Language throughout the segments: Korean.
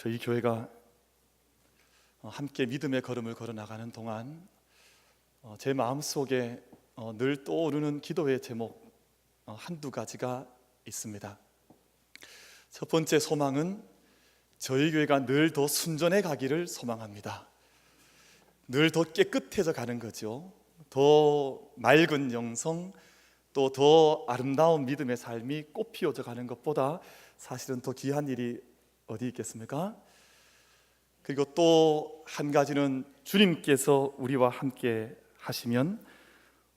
저희 교회가 함께 믿음의 걸음을 걸어나가는 동안 제 마음속에 늘 떠오르는 기도의 제목 한두 가지가 있습니다. 첫 번째 소망은 저희 교회가 늘 더 순전해 가기를 소망합니다. 늘 더 깨끗해져 가는 거죠. 더 맑은 영성, 또 더 아름다운 믿음의 삶이 꽃피워져 가는 것보다 사실은 더 귀한 일이 어디 있겠습니까? 그리고 또 한 가지는 주님께서 우리와 함께 하시면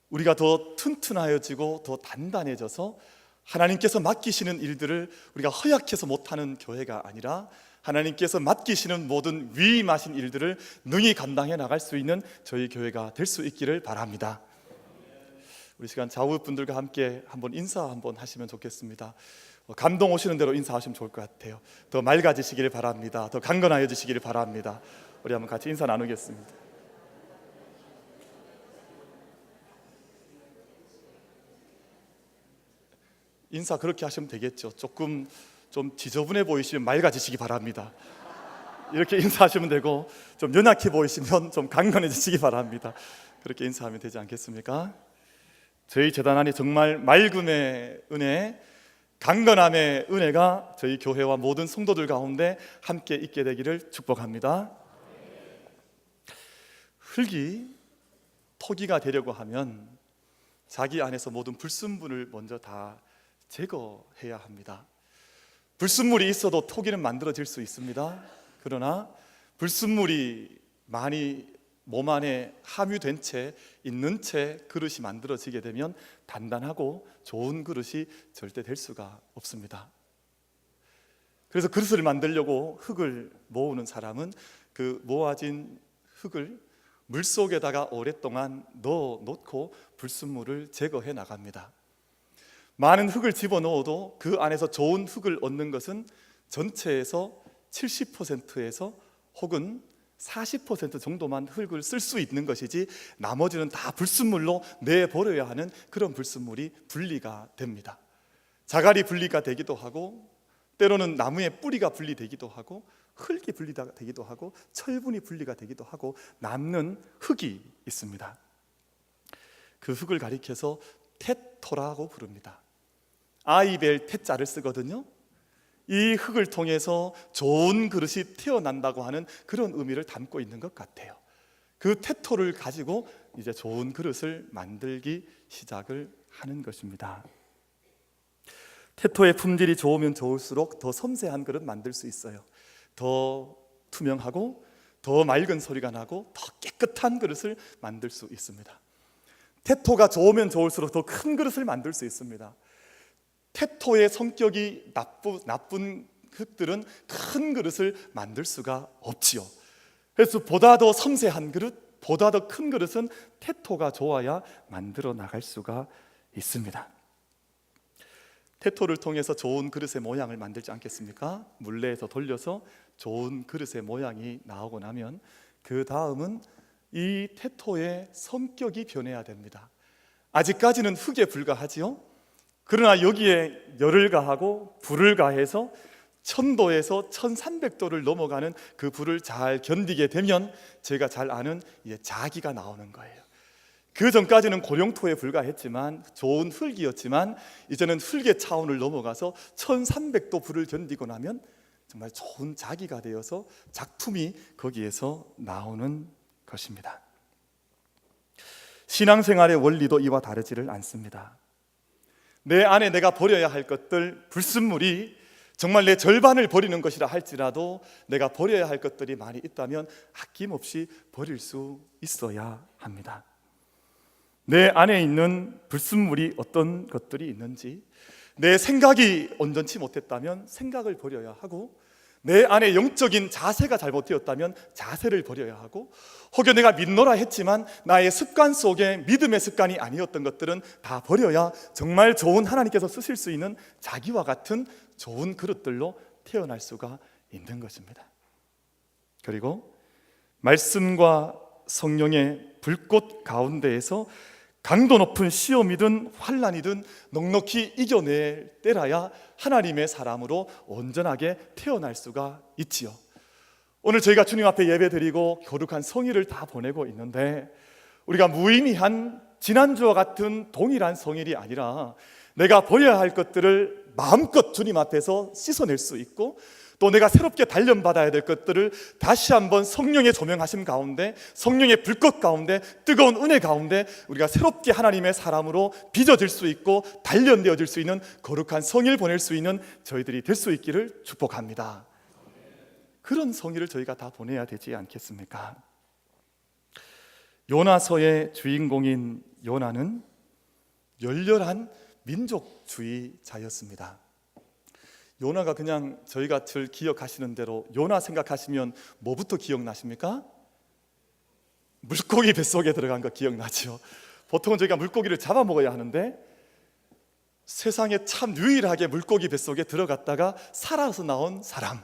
우리가 더 튼튼하여지고 더 단단해져서 하나님께서 맡기시는 일들을 우리가 허약해서 못하는 교회가 아니라 하나님께서 맡기시는 모든 위임하신 일들을 능히 감당해 나갈 수 있는 저희 교회가 될 수 있기를 바랍니다. 우리 시간 좌우 분들과 함께 한번 인사 한번 하시면 좋겠습니다. 감동 오시는 대로 인사하시면 좋을 것 같아요. 더 맑아지시기를 바랍니다. 더 강건하여지시기를 바랍니다. 우리 한번 같이 인사 나누겠습니다. 인사 그렇게 하시면 되겠죠. 조금 좀 지저분해 보이시면 맑아지시기 바랍니다. 이렇게 인사하시면 되고, 좀 연약해 보이시면 좀 강건해지시기 바랍니다. 그렇게 인사하면 되지 않겠습니까? 저희 재단 안에 정말 맑음의 은혜, 강건함의 은혜가 저희 교회와 모든 성도들 가운데 함께 있게 되기를 축복합니다. 흙이 토기가 되려고 하면 자기 안에서 모든 불순물을 먼저 다 제거해야 합니다. 불순물이 있어도 토기는 만들어질 수 있습니다. 그러나 불순물이 많이 몸 안에 함유된 채 있는 채 그릇이 만들어지게 되면 단단하고 좋은 그릇이 절대 될 수가 없습니다. 그래서 그릇을 만들려고 흙을 모으는 사람은 그 모아진 흙을 물속에다가 오랫동안 넣어놓고 불순물을 제거해 나갑니다. 많은 흙을 집어넣어도 그 안에서 좋은 흙을 얻는 것은 전체에서 70%에서 혹은 40% 정도만 흙을 쓸 수 있는 것이지 나머지는 다 불순물로 내버려야 하는 그런 불순물이 분리가 됩니다. 자갈이 분리가 되기도 하고, 때로는 나무의 뿌리가 분리되기도 하고, 흙이 분리가 되기도 하고, 철분이 분리가 되기도 하고, 남는 흙이 있습니다. 그 흙을 가리켜서 테토라고 부릅니다. 아이벨 태자를 쓰거든요. 이 흙을 통해서 좋은 그릇이 태어난다고 하는 그런 의미를 담고 있는 것 같아요. 그 테토를 가지고 이제 좋은 그릇을 만들기 시작을 하는 것입니다. 테토의 품질이 좋으면 좋을수록 더 섬세한 그릇 만들 수 있어요. 더 투명하고 더 맑은 소리가 나고 더 깨끗한 그릇을 만들 수 있습니다. 테토가 좋으면 좋을수록 더 큰 그릇을 만들 수 있습니다. 테토의 성격이 나쁜 흙들은 큰 그릇을 만들 수가 없지요. 그래서 보다 더 섬세한 그릇, 보다 더 큰 그릇은 테토가 좋아야 만들어 나갈 수가 있습니다. 테토를 통해서 좋은 그릇의 모양을 만들지 않겠습니까? 물레에서 돌려서 좋은 그릇의 모양이 나오고 나면 그 다음은 이 테토의 성격이 변해야 됩니다. 아직까지는 흙에 불과하지요. 그러나 여기에 열을 가하고 불을 가해서 1000도에서 1300도를 넘어가는 그 불을 잘 견디게 되면 제가 잘 아는 자기가 나오는 거예요. 그 전까지는 고령토에 불과했지만 좋은 흙이었지만 이제는 흙의 차원을 넘어가서 1300도 불을 견디고 나면 정말 좋은 자기가 되어서 작품이 거기에서 나오는 것입니다. 신앙생활의 원리도 이와 다르지를 않습니다. 내 안에 내가 버려야 할 것들, 불순물이 정말 내 절반을 버리는 것이라 할지라도 내가 버려야 할 것들이 많이 있다면 아낌없이 버릴 수 있어야 합니다. 내 안에 있는 불순물이 어떤 것들이 있는지, 내 생각이 온전치 못했다면 생각을 버려야 하고, 내 안에 영적인 자세가 잘못되었다면 자세를 버려야 하고, 혹여 내가 믿노라 했지만 나의 습관 속에 믿음의 습관이 아니었던 것들은 다 버려야 정말 좋은 하나님께서 쓰실 수 있는 자기와 같은 좋은 그릇들로 태어날 수가 있는 것입니다. 그리고 말씀과 성령의 불꽃 가운데에서 강도 높은 시험이든 환난이든 넉넉히 이겨낼 때라야 하나님의 사람으로 온전하게 태어날 수가 있지요. 오늘 저희가 주님 앞에 예배드리고 거룩한 성일을 다 보내고 있는데, 우리가 무의미한 지난주와 같은 동일한 성일이 아니라 내가 버려야 할 것들을 마음껏 주님 앞에서 씻어낼 수 있고, 또 내가 새롭게 단련받아야 될 것들을 다시 한번 성령의 조명하심 가운데, 성령의 불꽃 가운데, 뜨거운 은혜 가운데 우리가 새롭게 하나님의 사람으로 빚어질 수 있고 단련되어질 수 있는 거룩한 성일 보낼 수 있는 저희들이 될 수 있기를 축복합니다. 그런 성일을 저희가 다 보내야 되지 않겠습니까? 요나서의 주인공인 요나는 열렬한 민족주의자였습니다. 요나가 그냥 저희가 늘 기억하시는 대로 요나 생각하시면 뭐부터 기억나십니까? 물고기 뱃속에 들어간 거 기억나죠? 보통은 저희가 물고기를 잡아먹어야 하는데 세상에 참 유일하게 물고기 뱃속에 들어갔다가 살아서 나온 사람,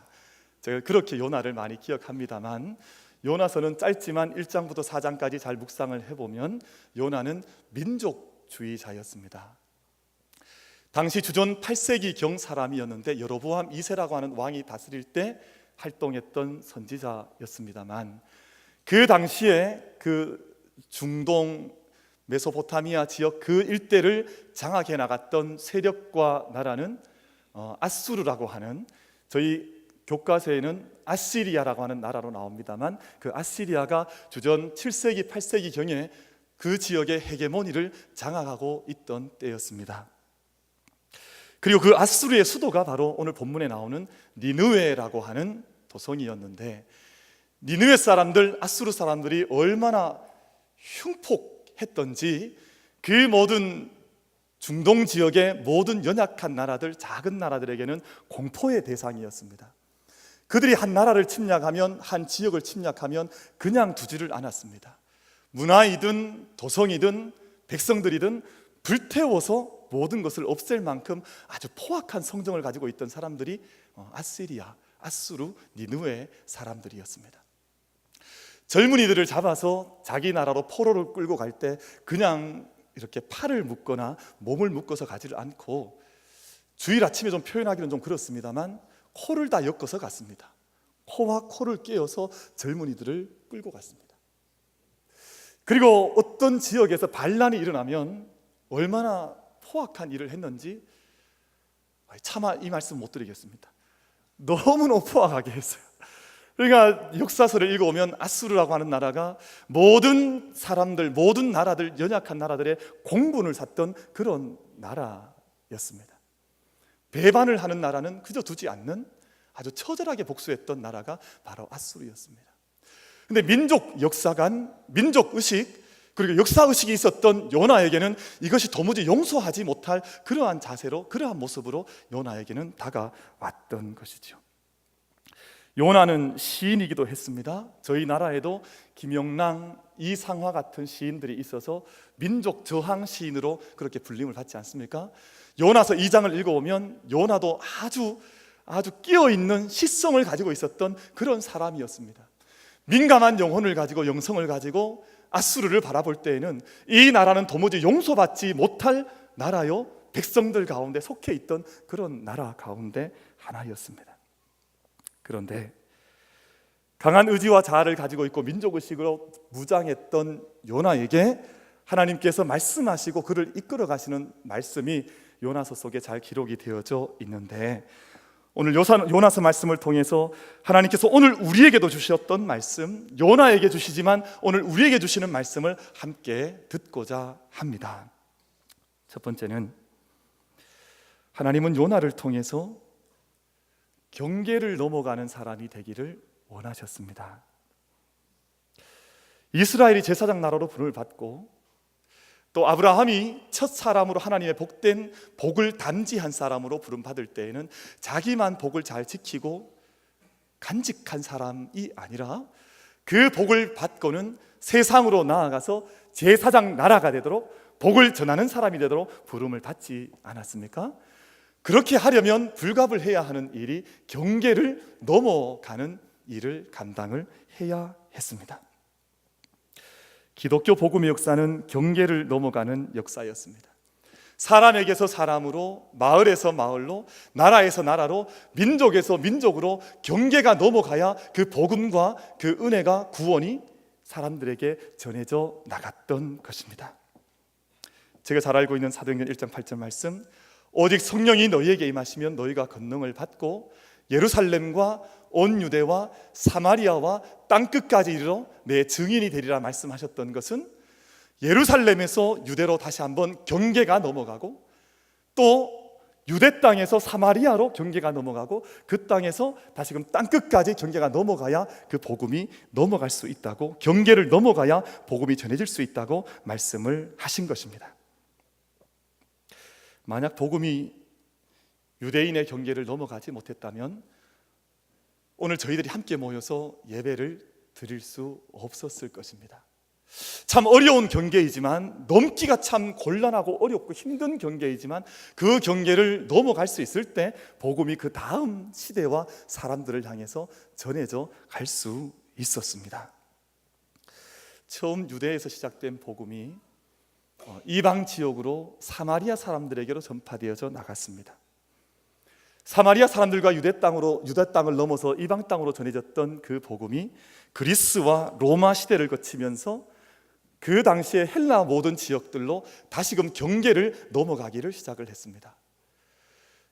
제가 그렇게 요나를 많이 기억합니다만, 요나서는 짧지만 1장부터 4장까지 잘 묵상을 해보면 요나는 민족주의자였습니다. 당시 주전 8세기경 사람이었는데 여로보암 2세라고 하는 왕이 다스릴 때 활동했던 선지자였습니다만, 그 당시에 그 중동 메소포타미아 지역 그 일대를 장악해 나갔던 세력과 나라는 아수르라고 하는, 저희 교과서에는 아시리아라고 하는 나라로 나옵니다만, 그 아시리아가 주전 7세기 8세기경에 그 지역의 헤게모니를 장악하고 있던 때였습니다. 그리고 그 아수르의 수도가 바로 오늘 본문에 나오는 니느웨라고 하는 도성이었는데, 니느웨 사람들, 아수르 사람들이 얼마나 흉폭했던지 그 모든 중동 지역의 모든 연약한 나라들, 작은 나라들에게는 공포의 대상이었습니다. 그들이 한 나라를 침략하면, 한 지역을 침략하면 그냥 두지를 않았습니다. 문화이든 도성이든 백성들이든 불태워서 모든 것을 없앨 만큼 아주 포악한 성정을 가지고 있던 사람들이 아시리아, 아수르, 니느웨 사람들이었습니다. 젊은이들을 잡아서 자기 나라로 포로를 끌고 갈 때 그냥 이렇게 팔을 묶거나 몸을 묶어서 가지를 않고, 주일 아침에 좀 표현하기는 좀 그렇습니다만 코를 다 엮어서 갔습니다. 코와 코를 꿰어서 젊은이들을 끌고 갔습니다. 그리고 어떤 지역에서 반란이 일어나면 얼마나 포악한 일을 했는지 차마 이 말씀 못 드리겠습니다. 너무너무 포악하게 했어요. 그러니까 역사서를 읽어보면 아수르라고 하는 나라가 모든 사람들, 모든 나라들, 연약한 나라들의 공분을 샀던 그런 나라였습니다. 배반을 하는 나라는 그저 두지 않는 아주 처절하게 복수했던 나라가 바로 아수르였습니다. 근데 민족 역사관, 민족 의식, 그리고 역사의식이 있었던 요나에게는 이것이 도무지 용서하지 못할 그러한 자세로, 그러한 모습으로 요나에게는 다가왔던 것이죠. 요나는 시인이기도 했습니다. 저희 나라에도 김영랑, 이상화 같은 시인들이 있어서 민족 저항 시인으로 그렇게 불림을 받지 않습니까? 요나서 2장을 읽어보면 요나도 아주 끼어있는 시성을 가지고 있었던 그런 사람이었습니다. 민감한 영혼을 가지고, 영성을 가지고 아수르를 바라볼 때에는 이 나라는 도무지 용서받지 못할 나라요, 백성들 가운데 속해 있던 그런 나라 가운데 하나였습니다. 그런데 강한 의지와 자아를 가지고 있고 민족의식으로 무장했던 요나에게 하나님께서 말씀하시고 그를 이끌어 가시는 말씀이 요나서 속에 잘 기록이 되어져 있는데, 오늘 요나서 말씀을 통해서 하나님께서 오늘 우리에게도 주셨던 말씀, 요나에게 주시지만 오늘 우리에게 주시는 말씀을 함께 듣고자 합니다. 첫 번째는, 하나님은 요나를 통해서 경계를 넘어가는 사람이 되기를 원하셨습니다. 이스라엘이 제사장 나라로 부름을 받고, 또 아브라함이 첫 사람으로 하나님의 복된 복을 담지한 사람으로 부름받을 때에는 자기만 복을 잘 지키고 간직한 사람이 아니라 그 복을 받고는 세상으로 나아가서 제사장 나라가 되도록, 복을 전하는 사람이 되도록 부름을 받지 않았습니까? 그렇게 하려면 불갑을 해야 하는 일이 경계를 넘어가는 일을 감당을 해야 했습니다. 기독교 복음의 역사는 경계를 넘어가는 역사였습니다. 사람에게서 사람으로, 마을에서 마을로, 나라에서 나라로, 민족에서 민족으로 경계가 넘어가야 그 복음과 그 은혜가, 구원이 사람들에게 전해져 나갔던 것입니다. 제가 잘 알고 있는 사도행전 1장 8절 말씀, 오직 성령이 너희에게 임하시면 너희가 권능을 받고 예루살렘과 온 유대와 사마리아와 땅끝까지 이르러 내 증인이 되리라 말씀하셨던 것은 예루살렘에서 유대로 다시 한번 경계가 넘어가고, 또 유대 땅에서 사마리아로 경계가 넘어가고, 그 땅에서 다시금 땅끝까지 경계가 넘어가야 그 복음이 넘어갈 수 있다고, 경계를 넘어가야 복음이 전해질 수 있다고 말씀을 하신 것입니다. 만약 복음이 유대인의 경계를 넘어가지 못했다면 오늘 저희들이 함께 모여서 예배를 드릴 수 없었을 것입니다. 참 어려운 경계이지만, 넘기가 참 곤란하고 어렵고 힘든 경계이지만, 그 경계를 넘어갈 수 있을 때 복음이 그 다음 시대와 사람들을 향해서 전해져 갈 수 있었습니다. 처음 유대에서 시작된 복음이 이방 지역으로 사마리아 사람들에게로 전파되어져 나갔습니다. 사마리아 사람들과 유대 땅을 넘어서 이방 땅으로 전해졌던 그 복음이 그리스와 로마 시대를 거치면서 그 당시에 헬라 모든 지역들로 다시금 경계를 넘어가기를 시작을 했습니다.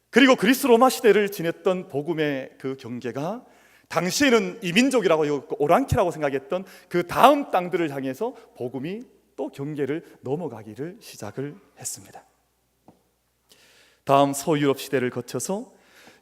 그리고 그리스 로마 시대를 지냈던 복음의 그 경계가 당시에는 이민족이라고, 오랑캐라고 생각했던 그 다음 땅들을 향해서 복음이 또 경계를 넘어가기를 시작을 했습니다. 다음 서유럽 시대를 거쳐서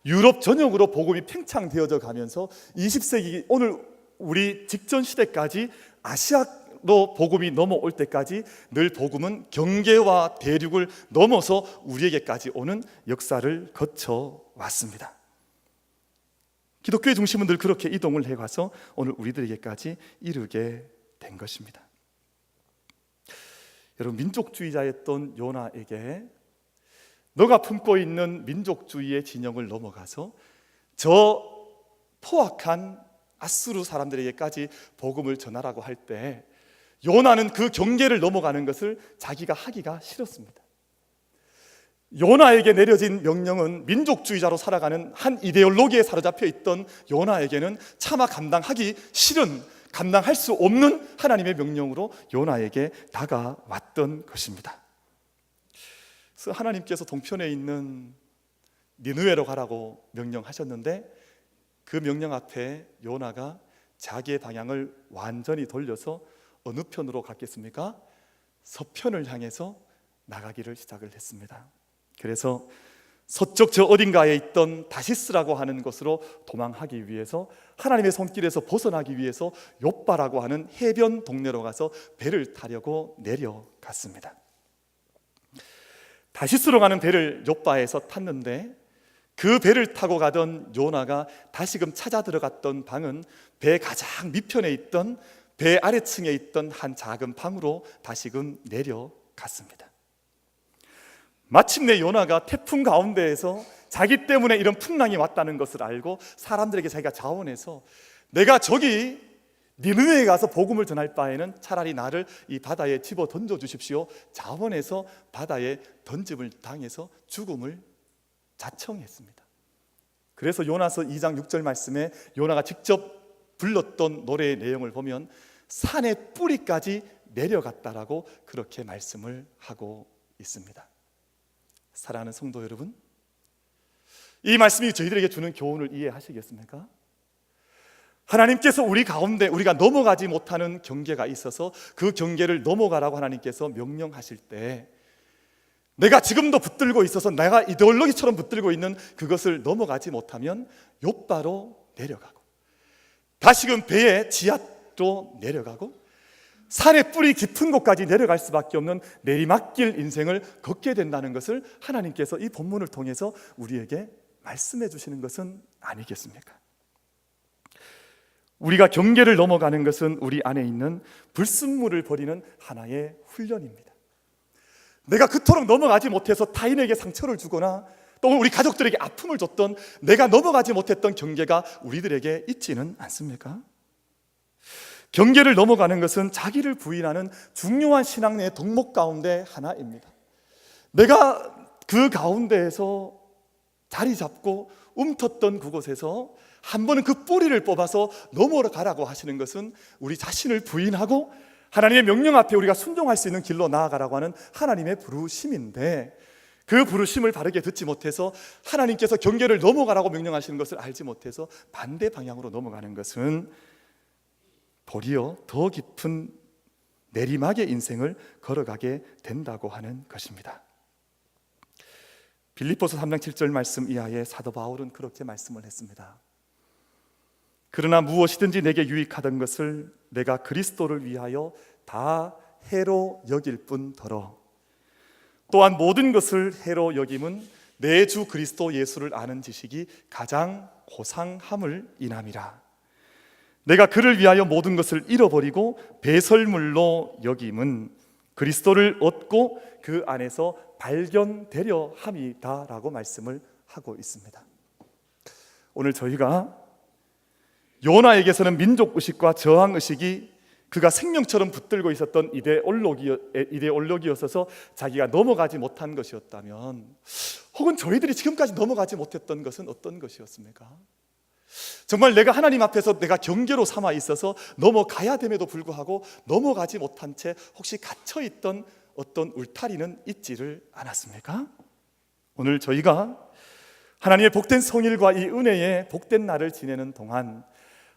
유럽 전역으로 복음이 팽창되어져 가면서 20세기 오늘 우리 직전 시대까지, 아시아로 복음이 넘어올 때까지 늘 복음은 경계와 대륙을 넘어서 우리에게까지 오는 역사를 거쳐 왔습니다. 기독교의 중심은 늘 그렇게 이동을 해가서 오늘 우리들에게까지 이르게 된 것입니다. 여러분, 민족주의자였던 요나에게 너가 품고 있는 민족주의의 진영을 넘어가서 저 포악한 아수르 사람들에게까지 복음을 전하라고 할 때 요나는 그 경계를 넘어가는 것을 자기가 하기가 싫었습니다. 요나에게 내려진 명령은 민족주의자로 살아가는 한 이데올로기에 사로잡혀 있던 요나에게는 차마 감당하기 싫은, 감당할 수 없는 하나님의 명령으로 요나에게 다가왔던 것입니다. 그래서 하나님께서 동편에 있는 니느웨로 가라고 명령하셨는데 그 명령 앞에 요나가 자기의 방향을 완전히 돌려서 어느 편으로 갔겠습니까? 서편을 향해서 나가기를 시작을 했습니다. 그래서 서쪽 저 어딘가에 있던 다시스라고 하는 곳으로 도망하기 위해서, 하나님의 손길에서 벗어나기 위해서 욥바라고 하는 해변 동네로 가서 배를 타려고 내려갔습니다. 다시스로 가는 배를 욥바에서 탔는데 그 배를 타고 가던 요나가 다시금 찾아 들어갔던 방은 배 가장 밑편에 있던, 배 아래층에 있던 한 작은 방으로 다시금 내려갔습니다. 마침내 요나가 태풍 가운데에서 자기 때문에 이런 풍랑이 왔다는 것을 알고 사람들에게 자기가 자원해서, 내가 저기 니느웨에 가서 복음을 전할 바에는 차라리 나를 이 바다에 집어 던져 주십시오, 자원해서 바다에 던짐을 당해서 죽음을 자청했습니다. 그래서 요나서 2장 6절 말씀에 요나가 직접 불렀던 노래의 내용을 보면 산의 뿌리까지 내려갔다라고 그렇게 말씀을 하고 있습니다. 사랑하는 성도 여러분, 이 말씀이 저희들에게 주는 교훈을 이해하시겠습니까? 하나님께서 우리 가운데 우리가 넘어가지 못하는 경계가 있어서 그 경계를 넘어가라고 하나님께서 명령하실 때, 내가 지금도 붙들고 있어서 내가 이데올로기처럼 붙들고 있는 그것을 넘어가지 못하면 욥바로 내려가고, 다시금 배의 지하로 내려가고, 산의 뿌리 깊은 곳까지 내려갈 수밖에 없는 내리막길 인생을 걷게 된다는 것을 하나님께서 이 본문을 통해서 우리에게 말씀해 주시는 것은 아니겠습니까? 우리가 경계를 넘어가는 것은 우리 안에 있는 불순물을 버리는 하나의 훈련입니다. 내가 그토록 넘어가지 못해서 타인에게 상처를 주거나 또 우리 가족들에게 아픔을 줬던, 내가 넘어가지 못했던 경계가 우리들에게 있지는 않습니까? 경계를 넘어가는 것은 자기를 부인하는 중요한 신앙의 덕목 가운데 하나입니다. 내가 그 가운데에서 자리 잡고 움텄던 그곳에서 한 번은 그 뿌리를 뽑아서 넘어가라고 하시는 것은 우리 자신을 부인하고 하나님의 명령 앞에 우리가 순종할 수 있는 길로 나아가라고 하는 하나님의 부르심인데, 그 부르심을 바르게 듣지 못해서 하나님께서 경계를 넘어가라고 명령하시는 것을 알지 못해서 반대 방향으로 넘어가는 것은 도리어 더 깊은 내리막의 인생을 걸어가게 된다고 하는 것입니다. 빌립보서 3장 7절 말씀 이하에 사도 바울은 그렇게 말씀을 했습니다. 그러나 무엇이든지 내게 유익하던 것을 내가 그리스도를 위하여 다 해로 여길 뿐더러 또한 모든 것을 해로 여김은 내 주 그리스도 예수를 아는 지식이 가장 고상함을 인함이라. 내가 그를 위하여 모든 것을 잃어버리고 배설물로 여김은 그리스도를 얻고 그 안에서 발견되려 함이다 라고 말씀을 하고 있습니다. 오늘 저희가 요나에게서는 민족의식과 저항의식이 그가 생명처럼 붙들고 있었던 이데올로기였어서 자기가 넘어가지 못한 것이었다면, 혹은 저희들이 지금까지 넘어가지 못했던 것은 어떤 것이었습니까? 정말 내가 하나님 앞에서 내가 경계로 삼아 있어서 넘어가야 됨에도 불구하고 넘어가지 못한 채 혹시 갇혀있던 어떤 울타리는 있지를 않았습니까? 오늘 저희가 하나님의 복된 성일과 이 은혜의 복된 날을 지내는 동안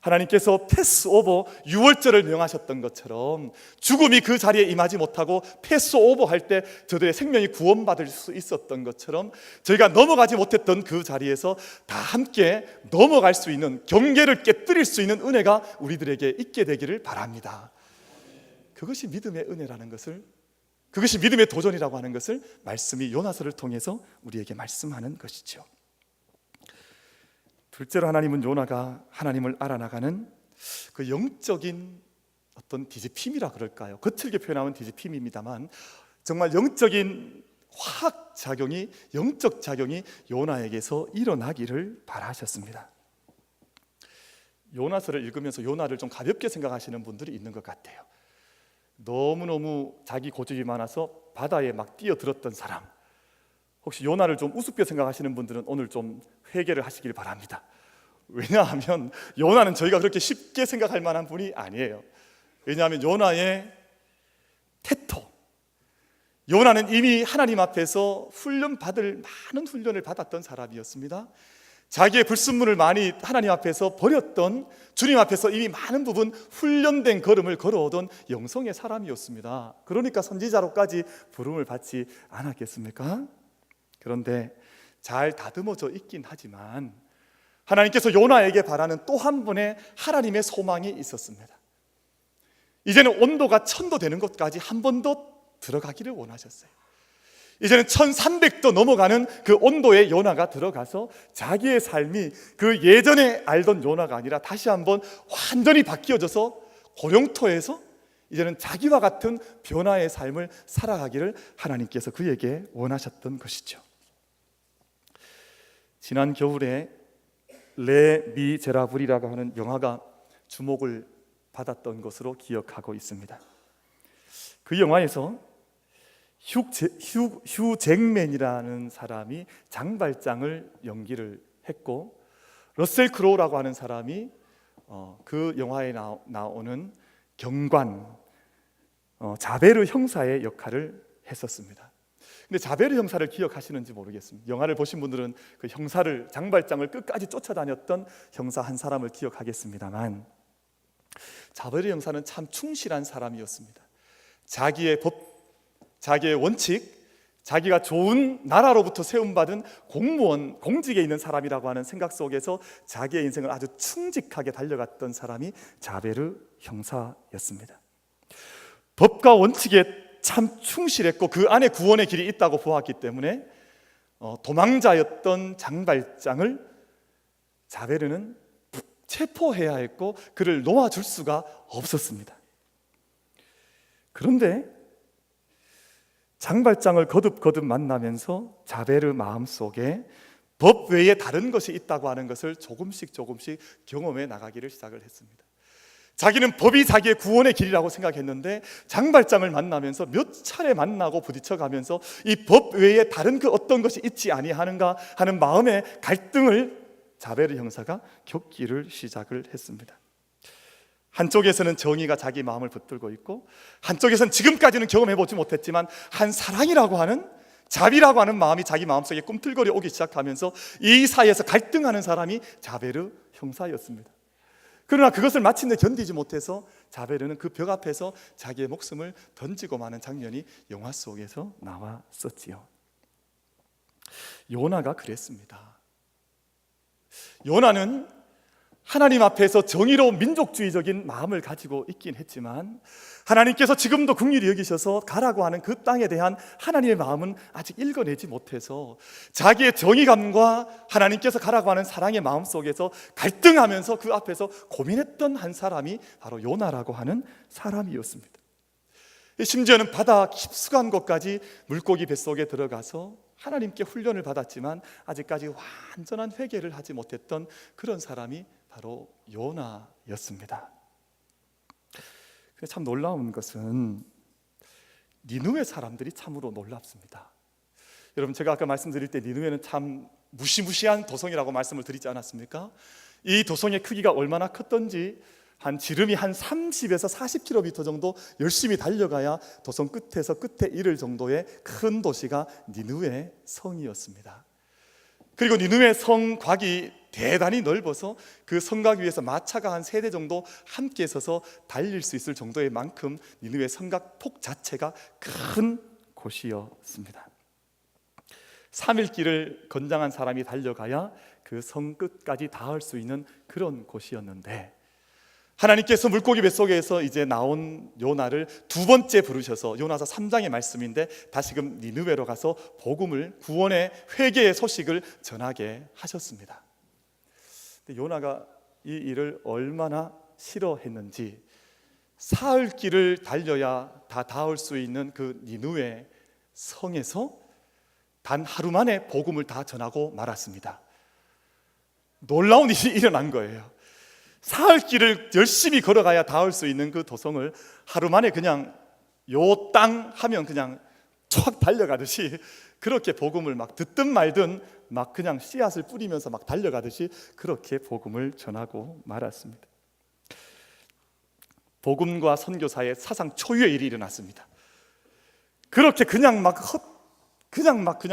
하나님께서 패스오버 6월절을 명하셨던 것처럼 죽음이 그 자리에 임하지 못하고 패스오버 할 때 저들의 생명이 구원받을 수 있었던 것처럼 저희가 넘어가지 못했던 그 자리에서 다 함께 넘어갈 수 있는, 경계를 깨뜨릴 수 있는 은혜가 우리들에게 있게 되기를 바랍니다. 그것이 믿음의 은혜라는 것을, 그것이 믿음의 도전이라고 하는 것을 말씀이 요나서를 통해서 우리에게 말씀하는 것이죠. 둘째로 하나님은 요나가 하나님을 알아나가는 그 영적인 어떤 뒤집힘이라 그럴까요? 거칠게 표현하면 뒤집힘입니다만 정말 영적인 화학작용이, 영적 작용이 요나에게서 일어나기를 바라셨습니다. 요나서를 읽으면서 요나를 좀 가볍게 생각하시는 분들이 있는 것 같아요. 너무너무 자기 고집이 많아서 바다에 막 뛰어들었던 사람, 혹시 요나를 좀 우습게 생각하시는 분들은 오늘 좀 회개를 하시길 바랍니다. 왜냐하면 요나는 저희가 그렇게 쉽게 생각할 만한 분이 아니에요. 왜냐하면 요나의 태토, 요나는 이미 하나님 앞에서 훈련받을 많은 훈련을 받았던 사람이었습니다. 자기의 불순물을 많이 하나님 앞에서 버렸던, 주님 앞에서 이미 많은 부분 훈련된 걸음을 걸어오던 영성의 사람이었습니다. 그러니까 선지자로까지 부름을 받지 않았겠습니까? 그런데 잘 다듬어져 있긴 하지만 하나님께서 요나에게 바라는 또 한 분의 하나님의 소망이 있었습니다. 이제는 온도가 1000도 되는 곳까지 한 번 더 들어가기를 원하셨어요. 이제는 1300도 넘어가는 그 온도에 요나가 들어가서 자기의 삶이 그 예전에 알던 요나가 아니라 다시 한번 완전히 바뀌어져서 고령토에서 이제는 자기와 같은 변화의 삶을 살아가기를 하나님께서 그에게 원하셨던 것이죠. 지난 겨울에 레 미제라블이라고 하는 영화가 주목을 받았던 것으로 기억하고 있습니다. 그 영화에서 휴 잭맨이라는 사람이 장발장을 연기를 했고, 러셀 크로우라고 하는 사람이 그 영화에 나오는 경관 자베르 형사의 역할을 했었습니다. 근데 자베르 형사를 기억하시는지 모르겠습니다. 영화를 보신 분들은 그 형사를, 장발장을 끝까지 쫓아다녔던 형사 한 사람을 기억하겠습니다만, 자베르 형사는 참 충실한 사람이었습니다. 자기의 법, 자기의 원칙, 자기가 좋은 나라로부터 세움받은 공무원, 공직에 있는 사람이라고 하는 생각 속에서 자기의 인생을 아주 충직하게 달려갔던 사람이 자베르 형사였습니다. 법과 원칙에 참 충실했고 그 안에 구원의 길이 있다고 보았기 때문에 도망자였던 장발장을 자베르는 체포해야 했고 그를 놓아줄 수가 없었습니다. 그런데 장발장을 거듭거듭 만나면서 자베르 마음속에 법 외에 다른 것이 있다고 하는 것을 조금씩 경험해 나가기를 시작을 했습니다. 자기는 법이 자기의 구원의 길이라고 생각했는데 장발장을 만나면서 몇 차례 만나고 부딪혀가면서 이 법 외에 다른 그 어떤 것이 있지 아니하는가 하는 마음의 갈등을 자베르 형사가 겪기를 시작을 했습니다. 한쪽에서는 정의가 자기 마음을 붙들고 있고, 한쪽에서는 지금까지는 경험해보지 못했지만 한 사랑이라고 하는, 자비라고 하는 마음이 자기 마음속에 꿈틀거려 오기 시작하면서 이 사이에서 갈등하는 사람이 자베르 형사였습니다. 그러나 그것을 마침내 견디지 못해서 자베르는 그 벽 앞에서 자기의 목숨을 던지고 마는 장면이 영화 속에서 나왔었지요. 요나가 그랬습니다. 요나는 하나님 앞에서 정의로운 민족주의적인 마음을 가지고 있긴 했지만 하나님께서 지금도 긍휼히 여기셔서 가라고 하는 그 땅에 대한 하나님의 마음은 아직 읽어내지 못해서 자기의 정의감과 하나님께서 가라고 하는 사랑의 마음 속에서 갈등하면서 그 앞에서 고민했던 한 사람이 바로 요나라고 하는 사람이었습니다. 심지어는 바다 깊숙한 곳까지 물고기 뱃속에 들어가서 하나님께 훈련을 받았지만 아직까지 완전한 회개를 하지 못했던 그런 사람이 바로 요나였습니다. 참 놀라운 것은 니느웨 사람들이 참으로 놀랍습니다. 여러분, 제가 아까 말씀드릴 때 니느웨는 참 무시무시한 도성이라고 말씀을 드리지 않았습니까? 이 도성의 크기가 얼마나 컸던지 지름이 한 30에서 40km 정도 열심히 달려가야 도성 끝에서 끝에 이를 정도의 큰 도시가 니느웨 성이었습니다. 그리고 니느웨 성곽이 대단히 넓어서 그 성곽 위에서 마차가 한 3대 정도 함께 서서 달릴 수 있을 정도의 만큼 니느웨 성곽 폭 자체가 큰 곳이었습니다. 3일 길을 건장한 사람이 달려가야 그 성 끝까지 닿을 수 있는 그런 곳이었는데, 하나님께서 물고기 뱃속에서 이제 나온 요나를 두 번째 부르셔서, 요나서 3장의 말씀인데 다시금 니느웨로 가서 복음을, 구원의 회개의 소식을 전하게 하셨습니다. 근데 요나가 이 일을 얼마나 싫어했는지 사흘 길을 달려야 다 닿을 수 있는 그 니느웨 성에서 단 하루 만에 복음을 다 전하고 말았습니다. 놀라운 일이 일어난 거예요. 사흘 길을 열심히 걸어가야 닿을 수 있는 그 도성을 하루 만에 그냥 요 땅 하면 그냥 쫙 달려가듯이 그렇게 복음을 막 듣든 말든 막 그냥 씨앗을 뿌리면서 막 달려가듯이 그렇게 복음을 전하고 말았습니다. 복음과 선교 사이에 사상 초유의 일이 일어났습니다. 그렇게 그냥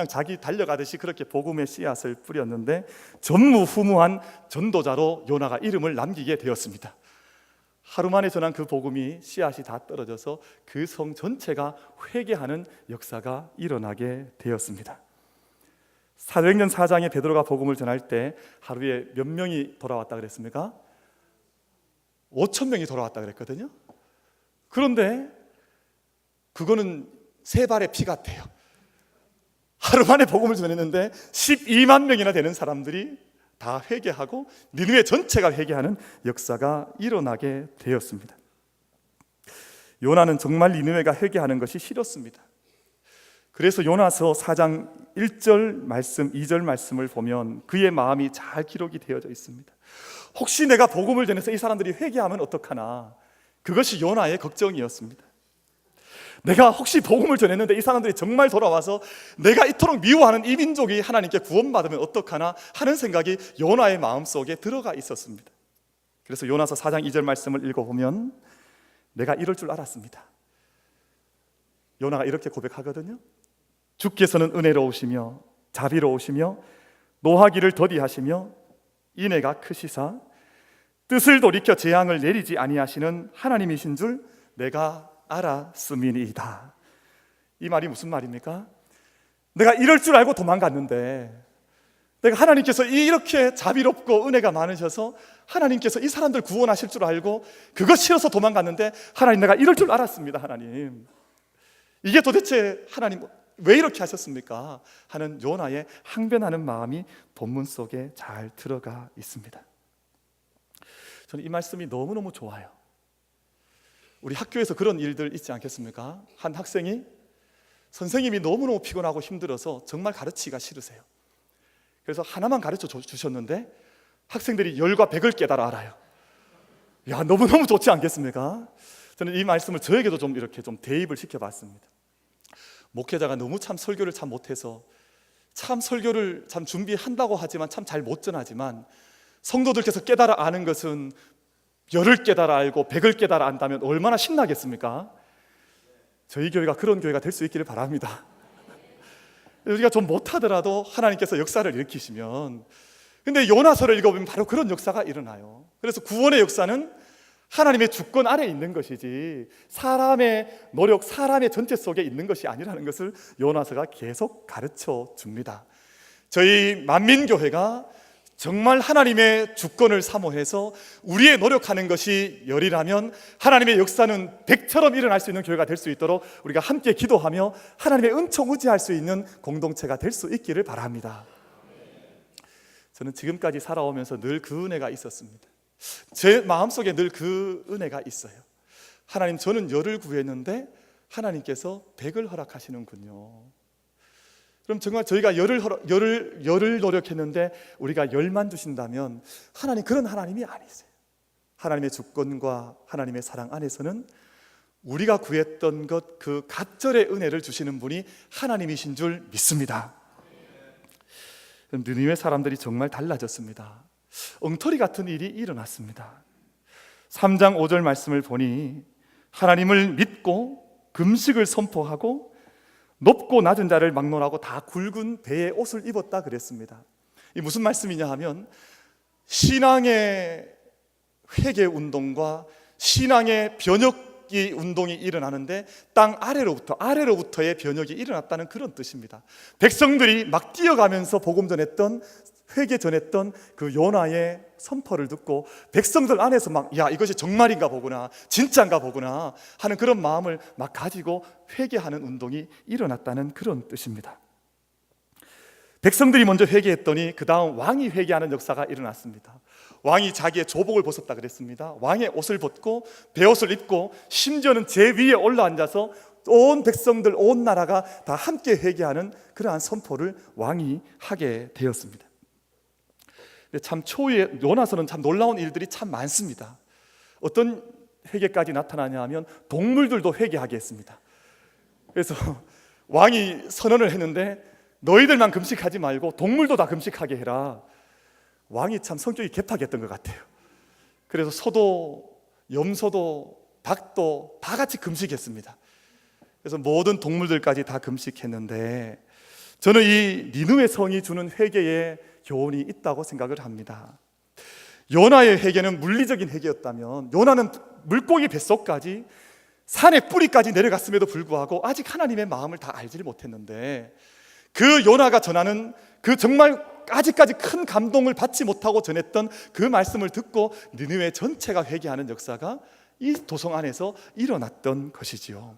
자기 달려가듯이 그렇게 복음의 씨앗을 뿌렸는데 전무후무한 전도자로 요나가 이름을 남기게 되었습니다. 하루 만에 전한 그 복음이 씨앗이 다 떨어져서 그 성 전체가 회개하는 역사가 일어나게 되었습니다. 사도행전 4장에 베드로가 복음을 전할 때 하루에 몇 명이 돌아왔다 그랬습니까? 5,000명이 돌아왔다 그랬거든요. 그런데 그거는 세 발의 피 같아요. 하루 만에 복음을 전했는데 12만 명이나 되는 사람들이 다 회개하고 니느웨 전체가 회개하는 역사가 일어나게 되었습니다. 요나는 정말 니느웨가 회개하는 것이 싫었습니다. 그래서 요나서 4장 1절 말씀, 2절 말씀을 보면 그의 마음이 잘 기록이 되어져 있습니다. 혹시 내가 복음을 전해서 이 사람들이 회개하면 어떡하나, 그것이 요나의 걱정이었습니다. 내가 혹시 복음을 전했는데 이 사람들이 정말 돌아와서 내가 이토록 미워하는 이 민족이 하나님께 구원받으면 어떡하나 하는 생각이 요나의 마음속에 들어가 있었습니다. 그래서 요나서 4장 2절 말씀을 읽어보면 내가 이럴 줄 알았습니다. 요나가 이렇게 고백하거든요. 주께서는 은혜로우시며 자비로우시며 노하기를 더디하시며 인애가 크시사 뜻을 돌이켜 재앙을 내리지 아니하시는 하나님이신 줄 내가 알았음이니이다. 이 말이 무슨 말입니까? 내가 이럴 줄 알고 도망갔는데, 내가 하나님께서 이렇게 자비롭고 은혜가 많으셔서 하나님께서 이 사람들 구원하실 줄 알고 그거 싫어서 도망갔는데, 하나님 내가 이럴 줄 알았습니다. 하나님, 이게 도대체 하나님 왜 이렇게 하셨습니까? 하는 요나의 항변하는 마음이 본문 속에 잘 들어가 있습니다. 저는 이 말씀이 너무너무 좋아요. 우리 학교에서 그런 일들 있지 않겠습니까? 한 학생이 선생님이 너무너무 피곤하고 힘들어서 정말 가르치기가 싫으세요. 그래서 하나만 가르쳐 주셨는데 학생들이 열과 백을 깨달아 알아요. 야, 너무너무 좋지 않겠습니까? 저는 이 말씀을 저에게도 좀 이렇게 좀 대입을 시켜봤습니다. 목회자가 너무 참 설교를 참 못해서 참 설교를 참 준비한다고 하지만 참 잘 못 전하지만 성도들께서 깨달아 아는 것은 열을 깨달아 알고 백을 깨달아 안다면 얼마나 신나겠습니까? 저희 교회가 그런 교회가 될 수 있기를 바랍니다. 우리가 좀 못하더라도 하나님께서 역사를 일으키시면, 근데 요나서를 읽어보면 바로 그런 역사가 일어나요. 그래서 구원의 역사는 하나님의 주권 아래에 있는 것이지 사람의 노력, 사람의 전체 속에 있는 것이 아니라는 것을 요나서가 계속 가르쳐 줍니다. 저희 만민교회가 정말 하나님의 주권을 사모해서 우리의 노력하는 것이 열이라면 하나님의 역사는 백처럼 일어날 수 있는 교회가 될 수 있도록 우리가 함께 기도하며 하나님의 은총 의지할 수 있는 공동체가 될 수 있기를 바랍니다. 저는 지금까지 살아오면서 늘 그 은혜가 있었습니다. 제 마음속에 늘 그 은혜가 있어요. 하나님, 저는 열을 구했는데 하나님께서 백을 허락하시는군요. 그럼 정말 저희가 열을 노력했는데 우리가 열만 주신다면 하나님 그런 하나님이 아니세요. 하나님의 주권과 하나님의 사랑 안에서는 우리가 구했던 것 그 갑절의 은혜를 주시는 분이 하나님이신 줄 믿습니다. 느니웨 사람들이 정말 달라졌습니다. 엉터리 같은 일이 일어났습니다. 3장 5절 말씀을 보니 하나님을 믿고 금식을 선포하고 높고 낮은 자를 막론하고 다 굵은 배의 옷을 입었다 그랬습니다. 이 무슨 말씀이냐 하면 신앙의 회개 운동과 신앙의 변혁이 운동이 일어나는데 땅 아래로부터의 변혁이 일어났다는 그런 뜻입니다. 백성들이 막 뛰어가면서 복음 전했던, 회개 전했던 그 요나의 선포를 듣고 백성들 안에서 막 야, 이것이 정말인가 보구나, 진짜인가 보구나 하는 그런 마음을 막 가지고 회개하는 운동이 일어났다는 그런 뜻입니다. 백성들이 먼저 회개했더니 그 다음 왕이 회개하는 역사가 일어났습니다. 왕이 자기의 조복을 벗었다 그랬습니다. 왕의 옷을 벗고 베옷을 입고 심지어는 제 위에 올라앉아서 온 백성들, 온 나라가 다 함께 회개하는 그러한 선포를 왕이 하게 되었습니다. 참 초유의 요나서는 참 놀라운 일들이 참 많습니다. 어떤 회개까지 나타나냐 하면 동물들도 회개하게 했습니다. 그래서 왕이 선언을 했는데 너희들만 금식하지 말고 동물도 다 금식하게 해라. 왕이 참 성격이 개팍했던 것 같아요. 그래서 소도, 염소도, 닭도 다 같이 금식했습니다. 그래서 모든 동물들까지 다 금식했는데 저는 이 니느웨 성이 주는 회개의 교훈이 있다고 생각을 합니다. 요나의 회개는 물리적인 회개였다면 요나는 물고기 뱃속까지 산의 뿌리까지 내려갔음에도 불구하고 아직 하나님의 마음을 다 알지를 못했는데 그 요나가 전하는 그 정말 아직까지 큰 감동을 받지 못하고 전했던 그 말씀을 듣고 니느웨 전체가 회개하는 역사가 이 도성 안에서 일어났던 것이지요.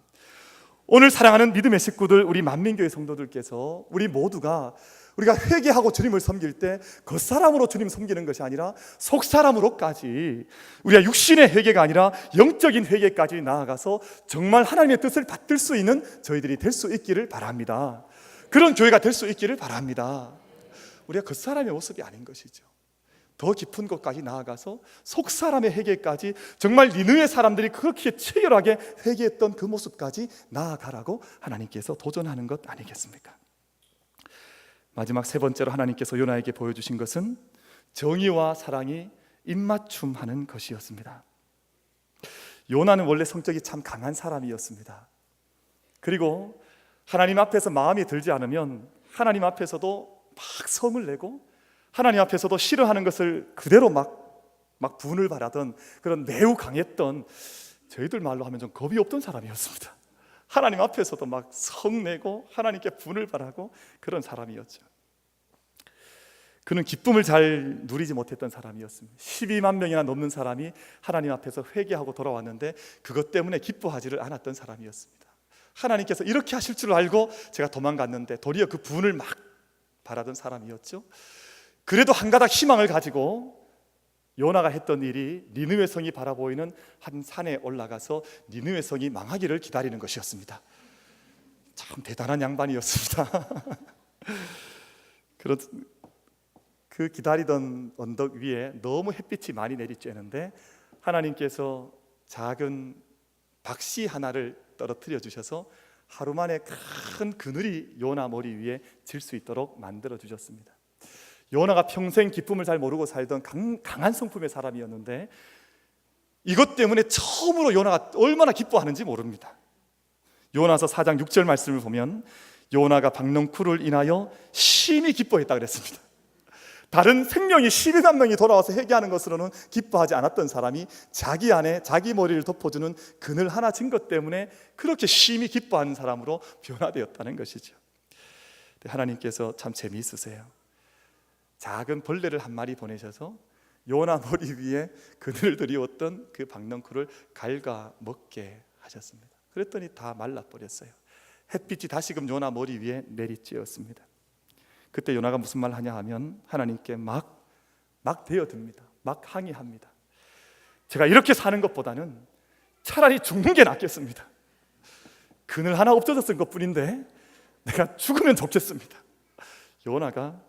오늘 사랑하는 믿음의 식구들, 우리 만민교회 성도들께서 우리가 회개하고 주님을 섬길 때 겉사람으로 주님 섬기는 것이 아니라 속사람으로까지 우리가 육신의 회개가 아니라 영적인 회개까지 나아가서 정말 하나님의 뜻을 받들 수 있는 저희들이 될 수 있기를 바랍니다. 그런 교회가 될 수 있기를 바랍니다. 우리가 겉사람의 모습이 아닌 것이죠. 더 깊은 곳까지 나아가서 속사람의 회개까지, 정말 니느웨 사람들이 그렇게 치열하게 회개했던 그 모습까지 나아가라고 하나님께서 도전하는 것 아니겠습니까? 마지막 세 번째로 하나님께서 요나에게 보여주신 것은 정의와 사랑이 입맞춤하는 것이었습니다. 요나는 원래 성격이 참 강한 사람이었습니다. 그리고 하나님 앞에서 마음이 들지 않으면 하나님 앞에서도 막 성을 내고 하나님 앞에서도 싫어하는 것을 그대로 막 분을 바라던 그런 매우 강했던, 저희들 말로 하면 좀 겁이 없던 사람이었습니다. 하나님 앞에서도 막 성내고 하나님께 분을 바라고 그런 사람이었죠. 그는 기쁨을 잘 누리지 못했던 사람이었습니다. 12만 명이나 넘는 사람이 하나님 앞에서 회개하고 돌아왔는데 그것 때문에 기뻐하지를 않았던 사람이었습니다. 하나님께서 이렇게 하실 줄 알고 제가 도망갔는데 도리어 그 분을 막 바라던 사람이었죠. 그래도 한 가닥 희망을 가지고 요나가 했던 일이 니느웨 성이 바라보이는 한 산에 올라가서 니느웨 성이 망하기를 기다리는 것이었습니다. 참 대단한 양반이었습니다. 그 기다리던 언덕 위에 너무 햇빛이 많이 내리쬐는데 하나님께서 작은 박씨 하나를 떨어뜨려 주셔서 하루 만에 큰 그늘이 요나 머리 위에 질 수 있도록 만들어 주셨습니다. 요나가 평생 기쁨을 잘 모르고 살던 강한 성품의 사람이었는데 이것 때문에 처음으로 요나가 얼마나 기뻐하는지 모릅니다. 요나서 4장 6절 말씀을 보면 요나가 박넝쿨을 인하여 심히 기뻐했다 그랬습니다. 다른 생명이 12만 명이 돌아와서 회개하는 것으로는 기뻐하지 않았던 사람이 자기 안에 자기 머리를 덮어주는 그늘 하나 진 것 때문에 그렇게 심히 기뻐하는 사람으로 변화되었다는 것이죠. 하나님께서 참 재미있으세요. 작은 벌레를 한 마리 보내셔서 요나 머리 위에 그늘을 드리웠던 그 박넝쿨을 갉아 먹게 하셨습니다. 그랬더니 다 말라버렸어요. 햇빛이 다시금 요나 머리 위에 내리쬐었습니다. 그때 요나가 무슨 말 하냐 하면 하나님께 막 대어듭니다. 막 항의합니다. 제가 이렇게 사는 것보다는 차라리 죽는 게 낫겠습니다. 그늘 하나 없어졌을 것뿐인데 내가 죽으면 좋겠습니다. 요나가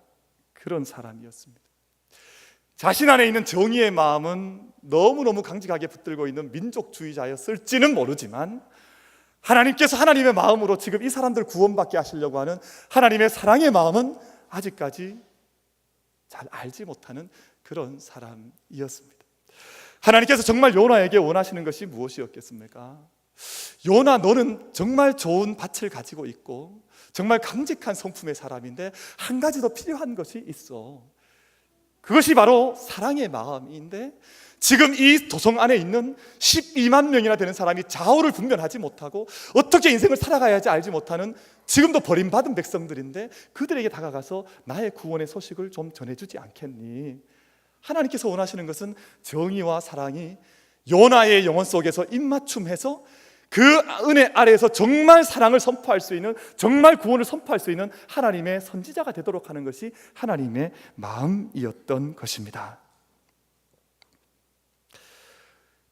그런 사람이었습니다. 자신 안에 있는 정의의 마음은 너무너무 강직하게 붙들고 있는 민족주의자였을지는 모르지만 하나님께서 하나님의 마음으로 지금 이 사람들 구원받게 하시려고 하는 하나님의 사랑의 마음은 아직까지 잘 알지 못하는 그런 사람이었습니다. 하나님께서 정말 요나에게 원하시는 것이 무엇이었겠습니까? 요나, 너는 정말 좋은 밭을 가지고 있고 정말 강직한 성품의 사람인데 한 가지 더 필요한 것이 있어. 그것이 바로 사랑의 마음인데 지금 이 도성 안에 있는 12만 명이나 되는 사람이 좌우를 분별하지 못하고 어떻게 인생을 살아가야 할지 알지 못하는 지금도 버림받은 백성들인데 그들에게 다가가서 나의 구원의 소식을 좀 전해주지 않겠니? 하나님께서 원하시는 것은 정의와 사랑이 요나의 영혼 속에서 입맞춤해서 그 은혜 아래에서 정말 사랑을 선포할 수 있는, 정말 구원을 선포할 수 있는 하나님의 선지자가 되도록 하는 것이 하나님의 마음이었던 것입니다.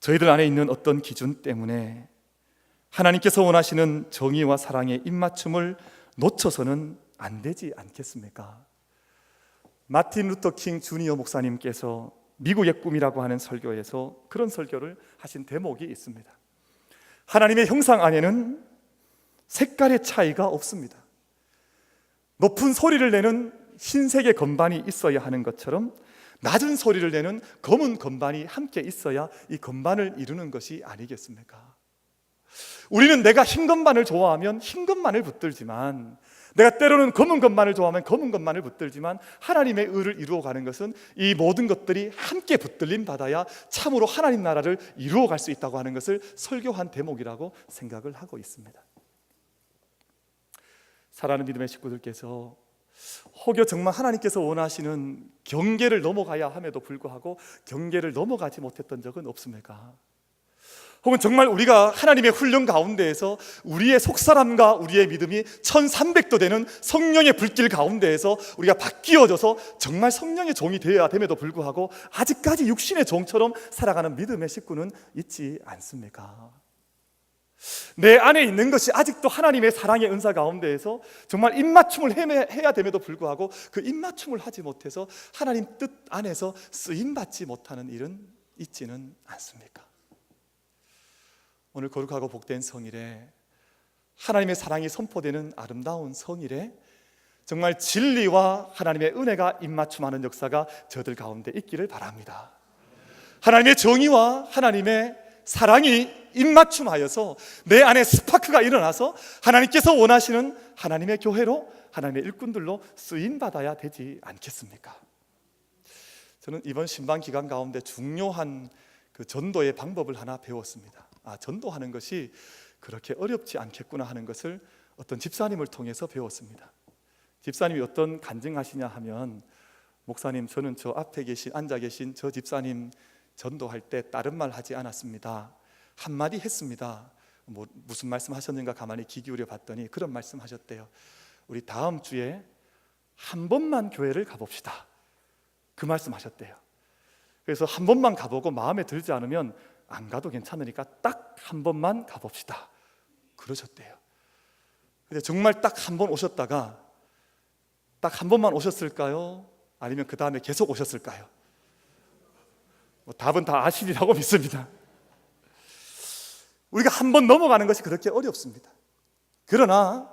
저희들 안에 있는 어떤 기준 때문에 하나님께서 원하시는 정의와 사랑의 입맞춤을 놓쳐서는 안 되지 않겠습니까? 마틴 루터 킹 주니어 목사님께서 미국의 꿈이라고 하는 설교에서 그런 설교를 하신 대목이 있습니다. 하나님의 형상 안에는 색깔의 차이가 없습니다. 높은 소리를 내는 흰색의 건반이 있어야 하는 것처럼 낮은 소리를 내는 검은 건반이 함께 있어야 이 건반을 이루는 것이 아니겠습니까? 우리는 내가 흰 건반을 좋아하면 흰 건반을 붙들지만 내가 때로는 검은 것만을 좋아하면 검은 것만을 붙들지만 하나님의 의를 이루어가는 것은 이 모든 것들이 함께 붙들림 받아야 참으로 하나님 나라를 이루어갈 수 있다고 하는 것을 설교한 대목이라고 생각을 하고 있습니다. 사랑하는 믿음의 식구들께서 혹여 정말 하나님께서 원하시는 경계를 넘어가야 함에도 불구하고 경계를 넘어가지 못했던 적은 없습니까? 혹은 정말 우리가 하나님의 훈련 가운데에서 우리의 속사람과 우리의 믿음이 1300도 되는 성령의 불길 가운데에서 우리가 바뀌어져서 정말 성령의 종이 되어야 됨에도 불구하고 아직까지 육신의 종처럼 살아가는 믿음의 식구는 있지 않습니까? 내 안에 있는 것이 아직도 하나님의 사랑의 은사 가운데에서 정말 입맞춤을 해야 됨에도 불구하고 그 입맞춤을 하지 못해서 하나님 뜻 안에서 쓰임받지 못하는 일은 있지는 않습니까? 오늘 거룩하고 복된 성일에 하나님의 사랑이 선포되는 아름다운 성일에 정말 진리와 하나님의 은혜가 입맞춤하는 역사가 저들 가운데 있기를 바랍니다. 하나님의 정의와 하나님의 사랑이 입맞춤하여서 내 안에 스파크가 일어나서 하나님께서 원하시는 하나님의 교회로, 하나님의 일꾼들로 쓰임받아야 되지 않겠습니까? 저는 이번 신방 기간 가운데 중요한 그 전도의 방법을 하나 배웠습니다. 전도하는 것이 그렇게 어렵지 않겠구나 하는 것을 어떤 집사님을 통해서 배웠습니다. 집사님이 어떤 간증하시냐 하면, 목사님, 저는 저 앞에 앉아 계신 저 집사님 전도할 때 다른 말 하지 않았습니다. 한마디 했습니다. 무슨 말씀 하셨는가 가만히 귀 기울여 봤더니 그런 말씀 하셨대요. 우리 다음 주에 한 번만 교회를 가봅시다. 그 말씀 하셨대요. 그래서 한 번만 가보고 마음에 들지 않으면 안 가도 괜찮으니까 딱 한 번만 가봅시다. 그러셨대요. 근데 정말 딱 한 번 오셨다가 딱 한 번만 오셨을까요? 아니면 그 다음에 계속 오셨을까요? 답은 다 아시리라고 믿습니다. 우리가 한 번 넘어가는 것이 그렇게 어렵습니다. 그러나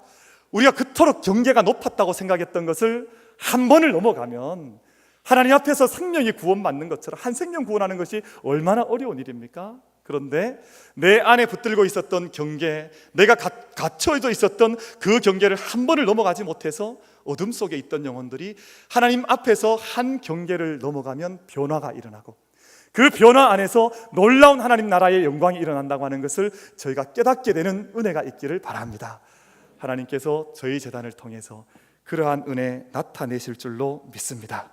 우리가 그토록 경계가 높았다고 생각했던 것을 한 번을 넘어가면 하나님 앞에서 생명이 구원받는 것처럼 한 생명 구원하는 것이 얼마나 어려운 일입니까? 그런데 내 안에 붙들고 있었던 경계, 내가 갇혀져 있었던 그 경계를 한 번을 넘어가지 못해서 어둠 속에 있던 영혼들이 하나님 앞에서 한 경계를 넘어가면 변화가 일어나고, 그 변화 안에서 놀라운 하나님 나라의 영광이 일어난다고 하는 것을 저희가 깨닫게 되는 은혜가 있기를 바랍니다. 하나님께서 저희 재단을 통해서 그러한 은혜 나타내실 줄로 믿습니다.